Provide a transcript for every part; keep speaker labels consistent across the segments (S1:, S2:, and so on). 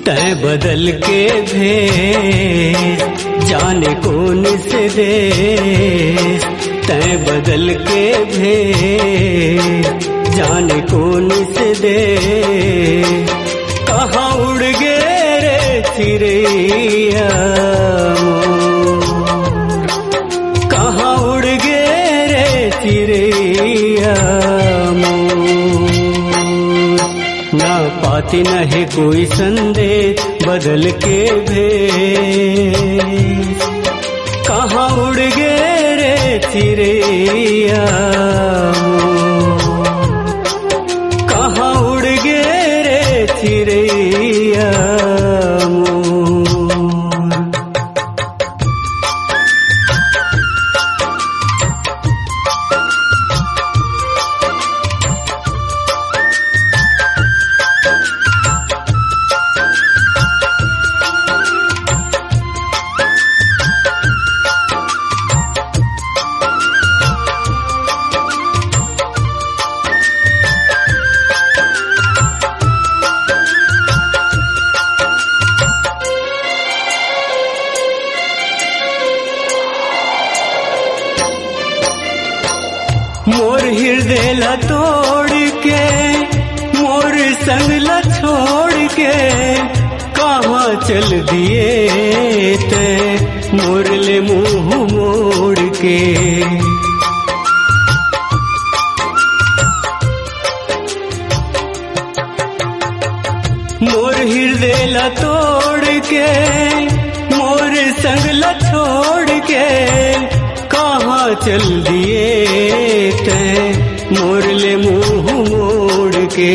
S1: तै बदल के भेज जाने कौन से देश, तै बदल के भेज जाने कौन से देश। कहाँ उड़ गए रे चिड़िया मोर, कहाँ उड़ गए रे चिड़िया मोर। ना पाती न है कोई संदेश बदल के भेज, कहाँ उड़ गए रे चिड़िया मोर, कहाँ उड़ गए रे चिड़िया मोर। मोर हृदय ला तोड़ के, मोर संग ला छोड़ के, कहाँ चल दिए ते मोर ले मुँह मोड़ के। मोर हृदय ला तोड़ के, मोर संग ला छोड़ के, कहाँ चल दिए ते मोर ले मुँह मोड़ के।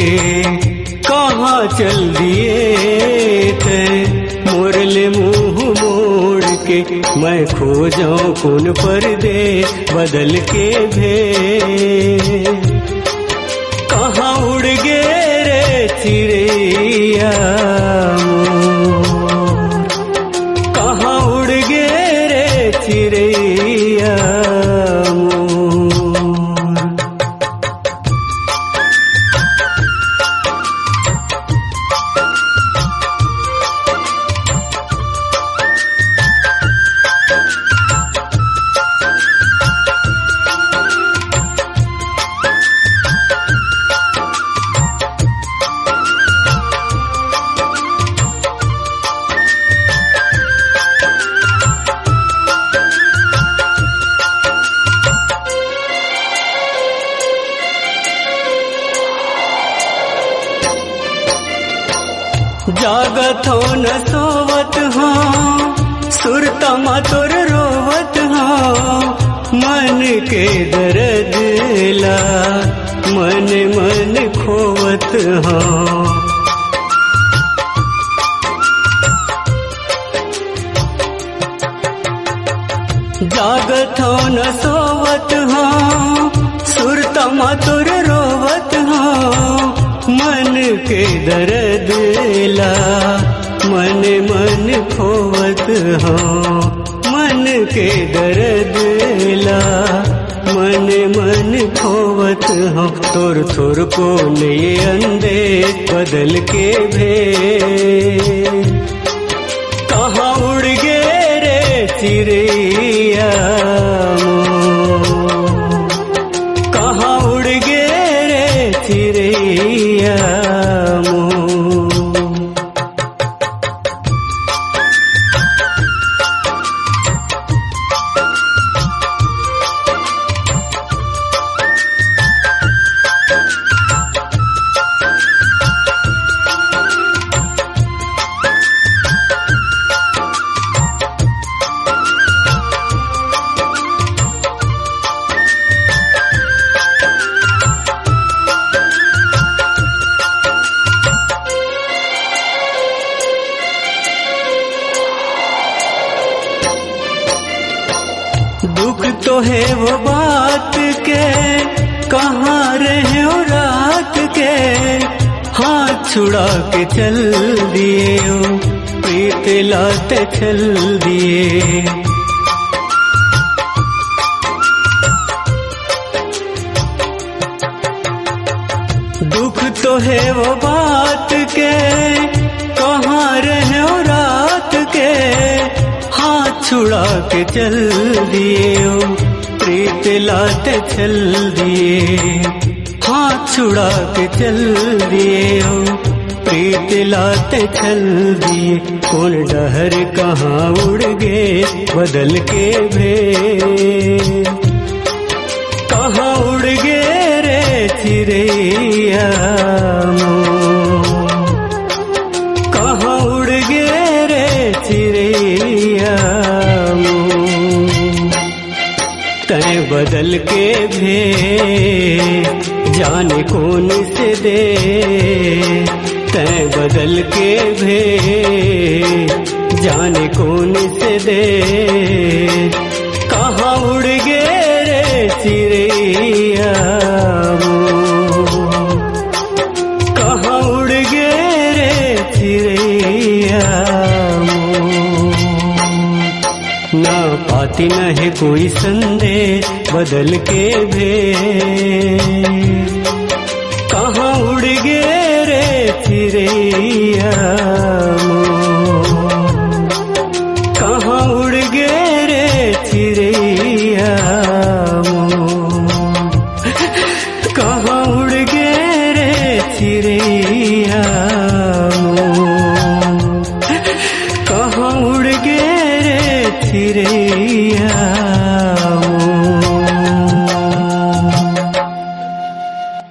S1: कहाँ चल दिए ते मोर ले मुँह मोड़ के। मैं खो जाऊं कौन परदेस बदल के भेज, कहाँ उड़ गए रे चिड़िया मोर, कहाँ उड़ गए रे चिड़िया मोर। जागत हो न सोवत हो, सुरतमा तोर रोवत हो, मन के दर्द ला मन मन खोवत हो। जागत हो न सोवत हो, सुरतमा तोर रोवत हो, मन के दर्द ला मन मन खोवत हो। मन के दर्द ला मन मन खोवत हो। तोर थोर को ये अंदेश बदल के भेज, कहाँ उड़ गए रे चिड़िया मोर, कहाँ उड़ गए रे चिड़िया मोर। दुख तो है वो बात के, कहाँ रहे हो रात के, हाथ छुड़ा के चल दिए हो, प्रीत लाते चल दिए। दुख तो है वो बात के, कहाँ छुड़ा के चल दिए ओ प्रीत लाते चल दिए, हाथ छुड़ा के चल दिए ओ प्रीत लाते चल दिए। कौन डहर कहाँ उड़ गए बदल के भेष, कहाँ उड़ गए रे चिड़ैया मोर, कहाँ उड़ गए रे चिड़ैया मोर। तय बदल के भेष जाने कौन से दे, तय बदल के भेष जाने कौन से दे। कहाँ उड़ गए रे चिड़ैया मोर, कहाँ उड़ गए रे चिड़ैया मोर। ना पाती न है कोई संदेश बदल के भेष।